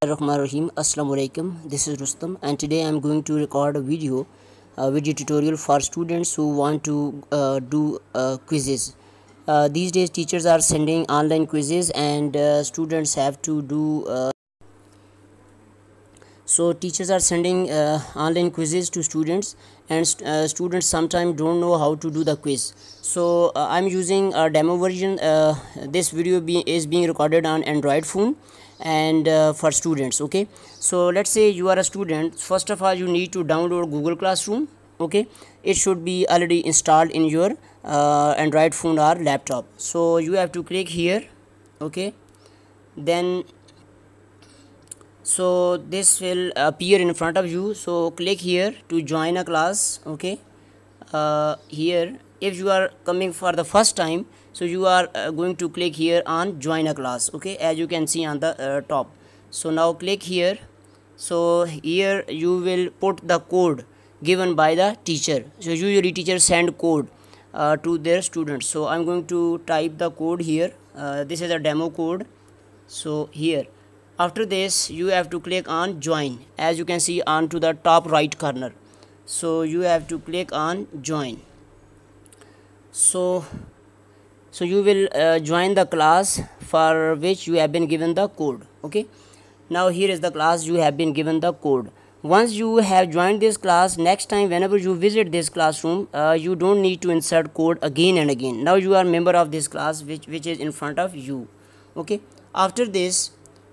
Rahim. Assalamu alaikum. This is Rustam, and today I'm going to record a video tutorial for students who want to do quizzes. These days teachers are sending online quizzes, and students have to do so teachers are sending online quizzes to students, and students sometimes don't know how to do the quiz. So I'm using a demo version. This video is being recorded on Android phone and for students. Okay, so let's say you are a student. First of all, you need to download Google Classroom. Okay, it should be already installed in your Android phone or laptop. So you have to click here. Okay, then so this will appear in front of you. So click here to join a class. Okay, here if you are coming for the first time, so you are going to click here on join a class. Okay, as you can see on the top. So now click here. So here you will put the code given by the teacher. So usually teachers send code to their students. So I'm going to type the code here. This is a demo code. So here, after this you have to click on join, as you can see on to the top right corner. So you have to click on join. So you will join the class for which you have been given the code. Okay, now here is the class you have been given the code. Once you have joined this class, next time whenever you visit this classroom, you don't need to insert code again and again. Now you are member of this class which is in front of you. Okay, after this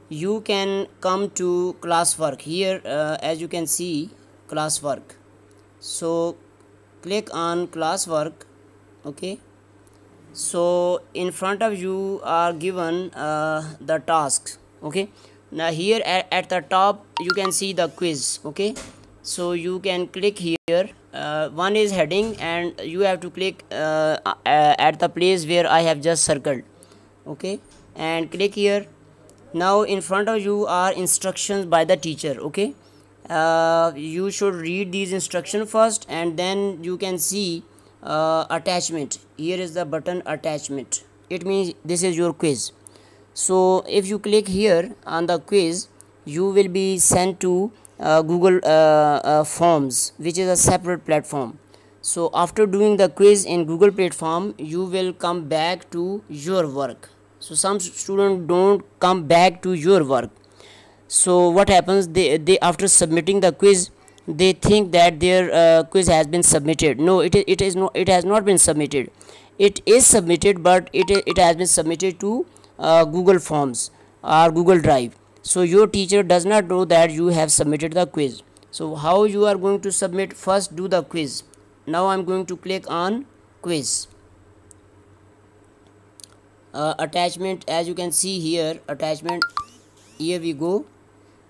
you can come to classwork. Here as you can see classwork. So click on classwork. Okay, so in front of you are given the tasks. Okay, now here at the top you can see the quiz. Okay, so you can click here. One is heading, and you have to click at the place where I have just circled. Okay, and click here. Now in front of you are instructions by the teacher. Okay, you should read these instructions first, and then you can see attachment. Here is the button attachment. It means this is your quiz. So if you click here on the quiz, you will be sent to Google Forms, which is a separate platform. So after doing the quiz in Google platform, you will come back to your work. So some students don't come back to your work. So what happens, they after submitting the quiz, they think that their quiz has been submitted. No, it has not been submitted. It is submitted, but it has been submitted to Google Forms or Google Drive. So your teacher does not know that you have submitted the quiz. So how you are going to submit? First do the quiz. Now I'm going to click on quiz. Attachment, as you can see here, attachment. Here we go.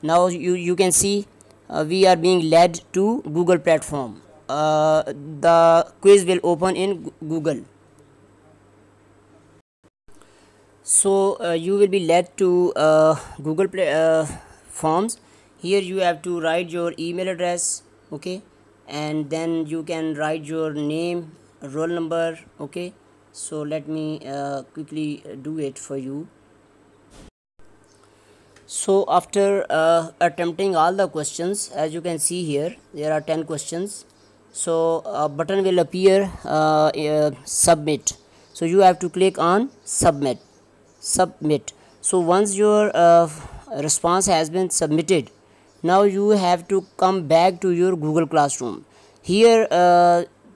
Now you can see we are being led to Google platform. The quiz will open in Google. So you will be led to Google Forms. Here you have to write your email address. Okay, and then you can write your name, roll number. Okay, so let me quickly do it for you. So after attempting all the questions, as you can see here, there are 10 questions. So a button will appear, submit. So you have to click on submit. So once your response has been submitted, now you have to come back to your Google Classroom. Here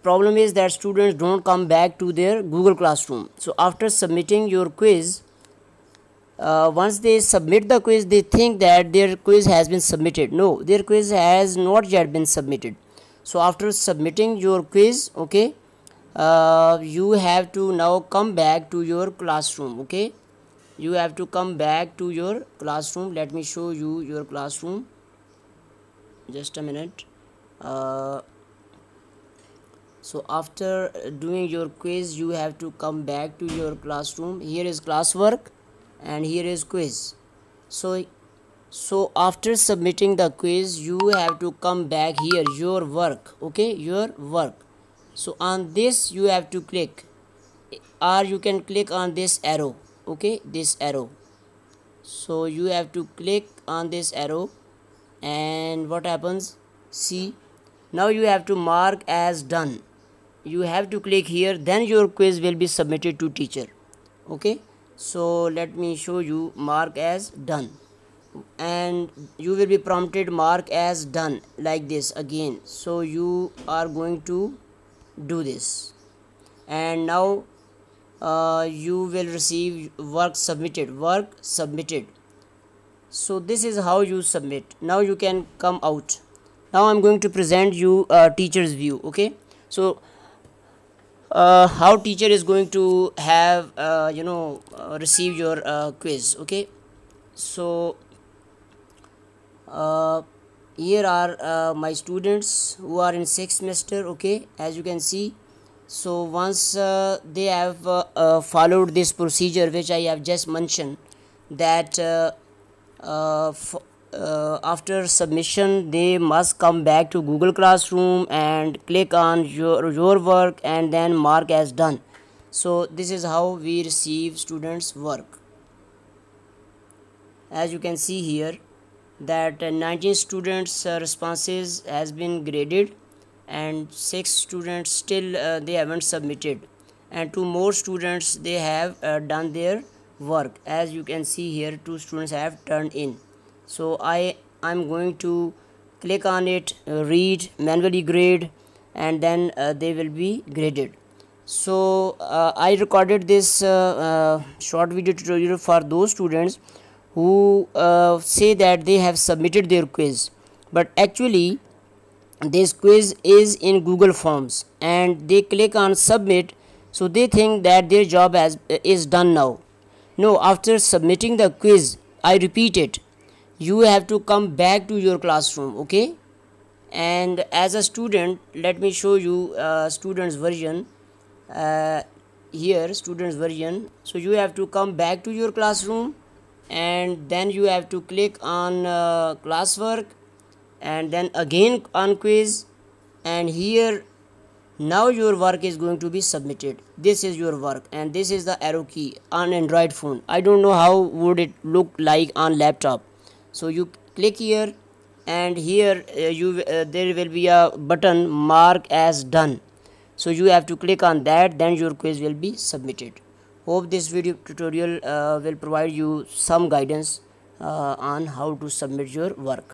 problem is that students don't come back to their Google Classroom. So after submitting your quiz, once they submit the quiz, they think that their quiz has been submitted. No, their quiz has not yet been submitted. So after submitting your quiz, okay, you have to now come back to your classroom. Okay, you have to come back to your classroom. Let me show you your classroom. Just a minute. So after doing your quiz, you have to come back to your classroom. Here is classwork, and here is quiz. So after submitting the quiz, you have to come back here, your work. Okay, your work. So on this you have to click, or you can click on this arrow. Okay, this arrow. So you have to click on this arrow, and what happens, see, now you have to mark as done. You have to click here, then your quiz will be submitted to teacher. Okay, so let me show you, mark as done, and you will be prompted mark as done like this again. So you are going to do this, and now you will receive work submitted. So this is how you submit. Now you can come out. Now I'm going to present you a teacher's view. Okay, so how teacher is going to have receive your quiz. Okay, so here are my students who are in 6th semester. Okay, as you can see, so once they have followed this procedure which I have just mentioned, that after submission they must come back to Google Classroom and click on your work and then mark as done. So this is how we receive students work. As you can see here, that 19 students responses has been graded, and 6 students still they haven't submitted, and 2 more students they have done their work. As you can see here, 2 students have turned in. So I'm going to click on it, read, manually grade, and then they will be graded. So I recorded this short video tutorial for those students who say that they have submitted their quiz, but actually this quiz is in Google Forms and they click on submit, so they think that their job is done now. No, after submitting the quiz, I repeat it, you have to come back to your classroom. Okay, and as a student, let me show you students version. Here students version, so you have to come back to your classroom, and then you have to click on classwork, and then again on quiz, and here now your work is going to be submitted. This is your work, and this is the arrow key on Android phone. I don't know how would it look like on laptop. So you click here, and here there will be a button mark as done. So you have to click on that, then your quiz will be submitted. Hope this video tutorial will provide you some guidance on how to submit your work.